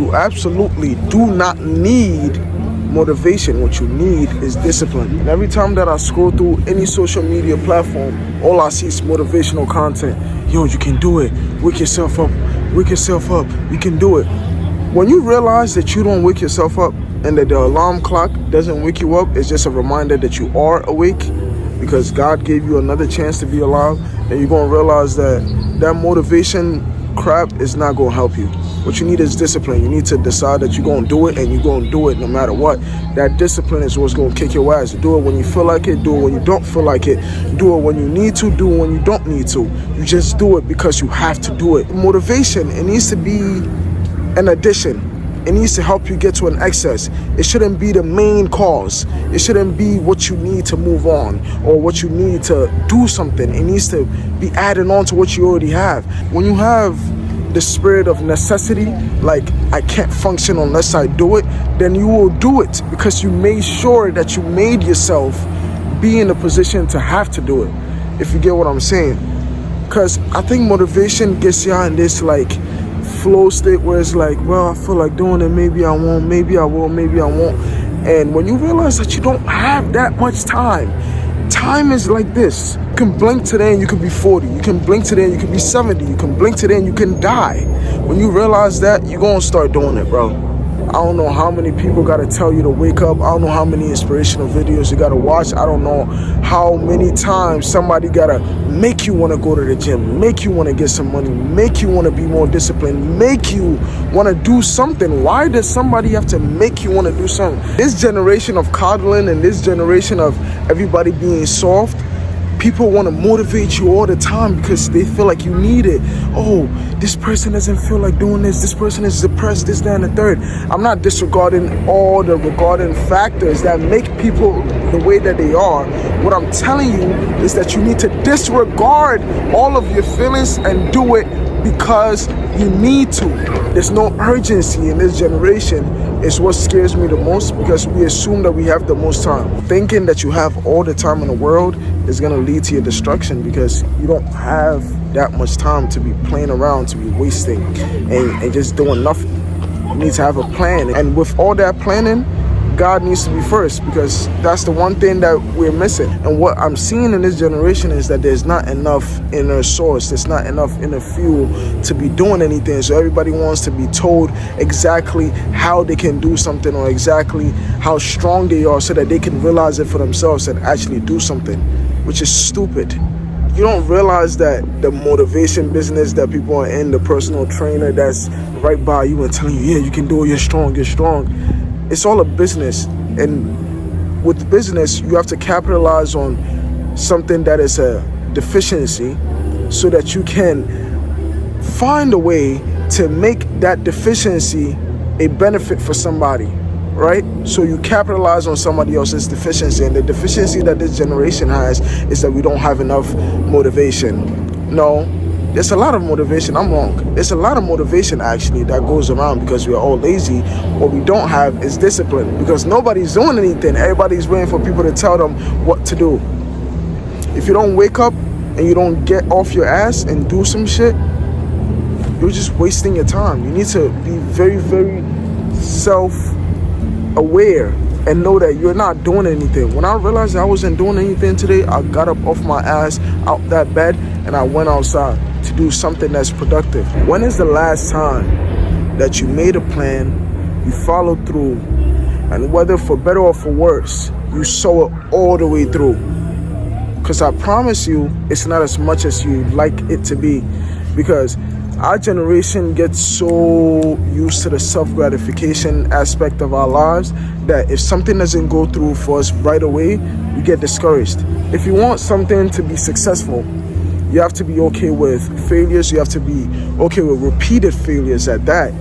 You absolutely do not need motivation. What you need is discipline. And every time that I scroll through any social media platform, all I see is motivational content. Yo, you can do it. Wake yourself up. Wake yourself up. You can do it. When you realize that you don't wake yourself up and that the alarm clock doesn't wake you up, it's just a reminder that you are awake because God gave you another chance to be alive, and you're going to realize that that motivation crap is not going to help you. What you need is discipline. You need to decide that you're going to do it, and you're going to do it no matter what. That discipline is what's going to kick your ass. Do it when you feel like it. Do it when you don't feel like it. Do it when you need to. Do it when you don't need to. You just do it because you have to do it. Motivation, it needs to be an addition. It needs to help you get to an excess. It shouldn't be the main cause. It shouldn't be what you need to move on or what you need to do something. It needs to be added on to what you already have. When you have the spirit of necessity, like I can't function unless I do it, then you will do it because you made sure that you made yourself be in a position to have to do it, if you get what I'm saying. Because I think motivation gets you in this like flow state where it's like, well, I feel like doing it, maybe I won't, maybe I will, maybe I won't. And when you realize that you don't have that much time is like this. You can blink today and you could be 40. You can blink today and you could be 70. You can blink today and you can die. When you realize that, you're going to start doing it, bro. I don't know how many people got to tell you to wake up. I don't know how many inspirational videos you got to watch. I don't know how many times somebody got to make you want to go to the gym, make you want to get some money, make you want to be more disciplined, make you want to do something. Why does somebody have to make you want to do something? This generation of coddling and this generation of everybody being soft, people want to motivate you all the time because they feel like you need it. Oh, this person doesn't feel like doing this. This person is depressed, this, that, and the third. I'm not disregarding all the regarding factors that make people the way that they are. What I'm telling you is that you need to disregard all of your feelings and do it because you need to. There's no urgency in this generation. It's what scares me the most because we assume that we have the most time. Thinking that you have all the time in the world is going to lead to your destruction because you don't have that much time to be playing around, to be wasting and just doing nothing. You need to have a plan. And with all that planning, God needs to be first because that's the one thing that we're missing. And what I'm seeing in this generation is that there's not enough inner source. There's not enough inner fuel to be doing anything. So everybody wants to be told exactly how they can do something or exactly how strong they are so that they can realize it for themselves and actually do something, which is stupid. You don't realize that the motivation business that people are in, the personal trainer that's right by you and telling you, yeah, you can do it, you're strong. It's all a business, and with business, you have to capitalize on something that is a deficiency so that you can find a way to make that deficiency a benefit for somebody, right? So you capitalize on somebody else's deficiency, and the deficiency that this generation has is that we don't have enough motivation. No. There's a lot of motivation. I'm wrong. There's a lot of motivation actually that goes around because we're all lazy. What we don't have is discipline because nobody's doing anything. Everybody's waiting for people to tell them what to do. If you don't wake up and you don't get off your ass and do some shit, you're just wasting your time. You need to be very, very self-aware and know that you're not doing anything. When I realized I wasn't doing anything today, I got up off my ass out that bed and I went outside to do something that's productive. When is the last time that you made a plan, you followed through, and whether for better or for worse, you saw it all the way through? Because I promise you, it's not as much as you'd like it to be. Because our generation gets so used to the self-gratification aspect of our lives that if something doesn't go through for us right away, we get discouraged. If you want something to be successful, you have to be okay with failures. You have to be okay with repeated failures at that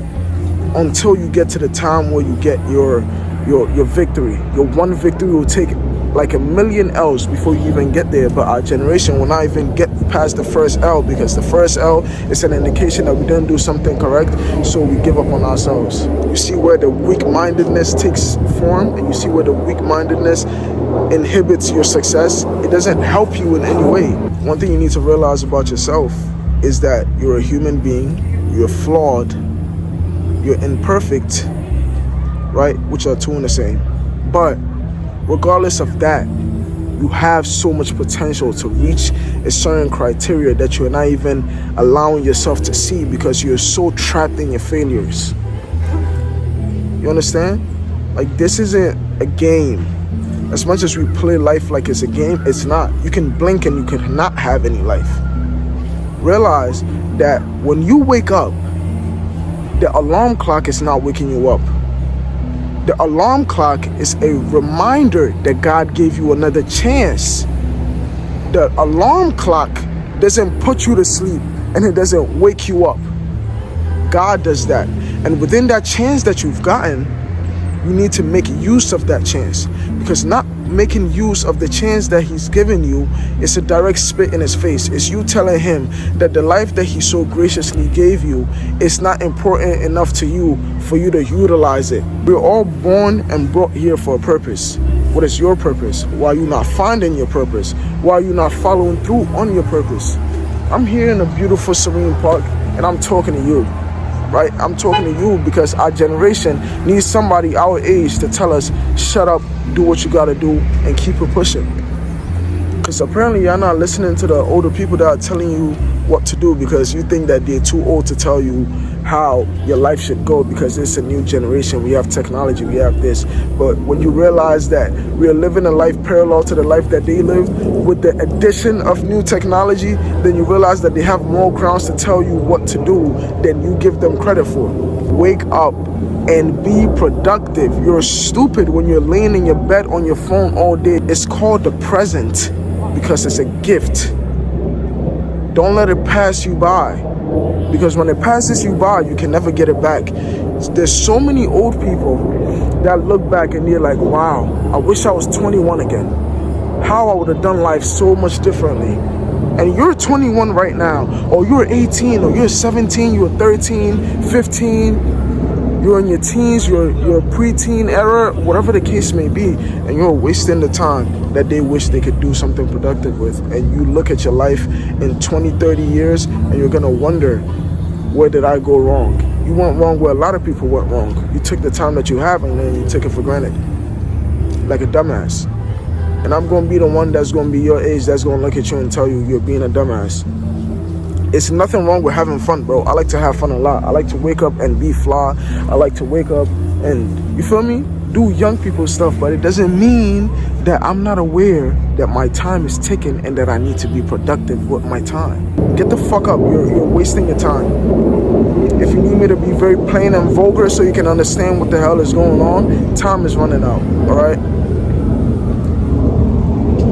until you get to the time where you get your victory. Your one victory will take like a million L's before you even get there. But our generation will not even get past the first L because the first L is an indication that we didn't do something correct, so we give up on ourselves. You see where the weak-mindedness takes form, and you see where the weak-mindedness inhibits your success. It doesn't help you in any way. One thing you need to realize about yourself is that you're a human being, you're flawed, you're imperfect, right? Which are two in the same. But regardless of that, you have so much potential to reach a certain criteria that you're not even allowing yourself to see because you're so trapped in your failures. You understand? Like, this isn't a game. As much as we play life like it's a game, it's not. You can blink and you can not have any life. Realize that when you wake up, the alarm clock is not waking you up. The alarm clock is a reminder that God gave you another chance. The alarm clock doesn't put you to sleep and it doesn't wake you up. God does that. And within that chance that you've gotten, you need to make use of that chance, because not making use of the chance that he's given you is a direct spit in his face. It's you telling him that the life that he so graciously gave you is not important enough to you for you to utilize it. We're all born and brought here for a purpose. What is your purpose? Why are you not finding your purpose? Why are you not following through on your purpose? I'm here in a beautiful serene park and I'm talking to you. Right? I'm talking to you because our generation needs somebody our age to tell us, shut up, do what you gotta do, and keep it pushing. Because apparently you're not listening to the older people that are telling you what to do because you think that they're too old to tell you how your life should go because it's a new generation. We have technology, we have this. But when you realize that we are living a life parallel to the life that they lived with the addition of new technology, then you realize that they have more grounds to tell you what to do than you give them credit for. Wake up and be productive. You're stupid when you're laying in your bed on your phone all day. It's called the present because it's a gift. Don't let it pass you by, because when it passes you by, you can never get it back. There's so many old people that look back and they're like, wow, I wish I was 21 again. How I would have done life so much differently. And you're 21 right now, or you're 18, or you're 17, you're 13, 15, you're in your teens, you're preteen era, whatever the case may be, and you're wasting the time that they wish they could do something productive with. And you look at your life in 20, 30 years, and you're gonna wonder, where did I go wrong? You went wrong where a lot of people went wrong. You took the time that you have and then you took it for granted, like a dumbass. And I'm gonna be the one that's gonna be your age that's gonna look at you and tell you you're being a dumbass. It's nothing wrong with having fun, bro. I like to have fun a lot. I like to wake up and be fly. I like to wake up and, you feel me? Do young people stuff, but it doesn't mean that I'm not aware that my time is ticking and that I need to be productive with my time. Get the fuck up. You're wasting your time. If you need me to be very plain and vulgar so you can understand what the hell is going on, time is running out, all right?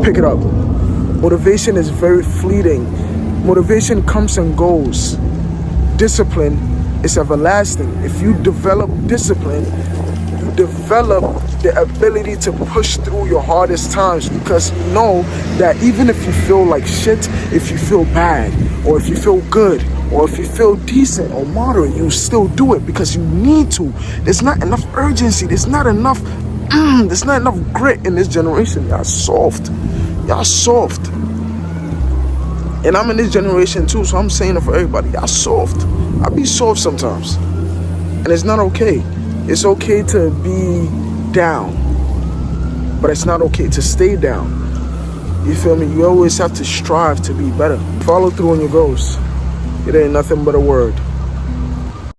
Pick it up. Motivation is very fleeting. Motivation comes and goes. Discipline is everlasting. If you develop discipline, you develop the ability to push through your hardest times, because you know that even if you feel like shit, if you feel bad, or if you feel good, or if you feel decent or moderate, you still do it because you need to. There's not enough urgency. There's not enough grit in this generation. Y'all soft. Y'all soft. And I'm in this generation too, so I'm saying it for everybody. Y'all soft. I be soft sometimes. And it's not okay. It's okay to be down, but it's not okay to stay down. You feel me? You always have to strive to be better. Follow through on your goals. It ain't nothing but a word.